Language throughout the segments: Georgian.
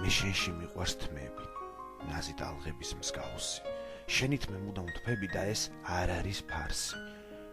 მე შენში მიყვარს თმები, ნაზი ტალღების მსგავსი. შენით მე მუდამ ვთფები და ეს არ არის ფარსი.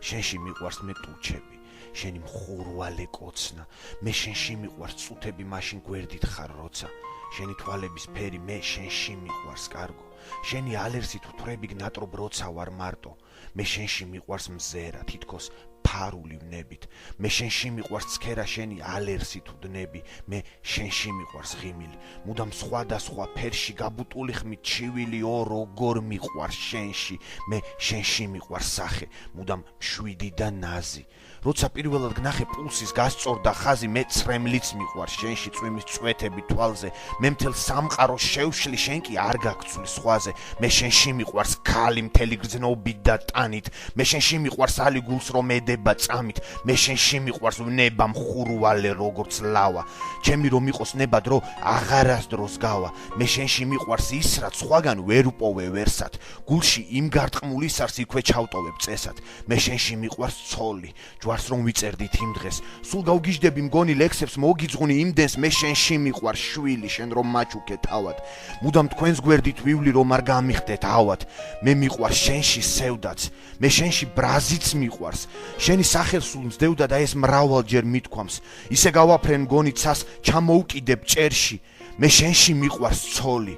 შენში მიყვარს მე ტუჩები, შენი მხურვალე კოცნა. მე შენში მიყვარს წუთები, მაშინ გვერდით ხარ როცა. შენი თვალების ფერი მე შენში მიყვარს კარგო. შენი ალერსი თუ თვრები ნატრობ როცა ვარ მარტო. მე შენში მიყვარს მზერა, თითქოს ფარული ვნებით. მე შენში მიყვარს ცქერა, შენი ალერსი თუ დნები. მე შენში მიყვარს ღიმილი, მუდამ სხვადასხვა ფერში გაბუტული ხმით ჩივილი. ო როგორ მიყვარს შენში, მე შენში მიყვარს სახე, მუდამ მშვიდი და ნაზი. როცა პირველად გნახე პულსის გასწორდა ხაზი, მე ცრემლიც მიყვარს შენში წვიმის წვეთები თვალზე. მე მთელ სამყაროს შევშლი, შენ კი არ გაგცვლი სხვაზე. მე შენში მიყვარს ქალი მთელი გრძნობით და ტანით. მე შენში მიყვარს ალი გულს რომ ედება წამით. მე შენში მიყვარს ნება მხურვალე როგორც ლავა. ჩემი რომ იყოს ნება დრო აღარასდროს გავა. მე შენში მიყვარს ის რაც სხვაგან ვერ უპოვე ვერსად. გულში იმ გარტყმული სარს იქვე ჩავტოვებ წესად. მე შენში მიყვარს ცოლი, ჯვარს რომ ვიწერდით იმ დღეს. სულ გავგიჟდები მგონი ლექსებს მოგიძღუნი იმდენს. მე შენში მიყვარს შვილი, შენ რომ მაჩუქე თავად. მუდამ თქვენს გვერდით ვივლი რომ არ გამიხდეთ ავად. მე მიყვარს შენში სევდაც, მე შენში ბრაზიც მიყვარს. შენი სახელს სულ მძდევდა და ეს მრავალჯერ მithქვამს. ისე გავაფრენ მგონი ცას ჩამოუკიდებ ჭერში. მე შენში მიყვარს ცოლი,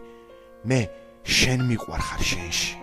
მე შენ მიყვარხარ შენში.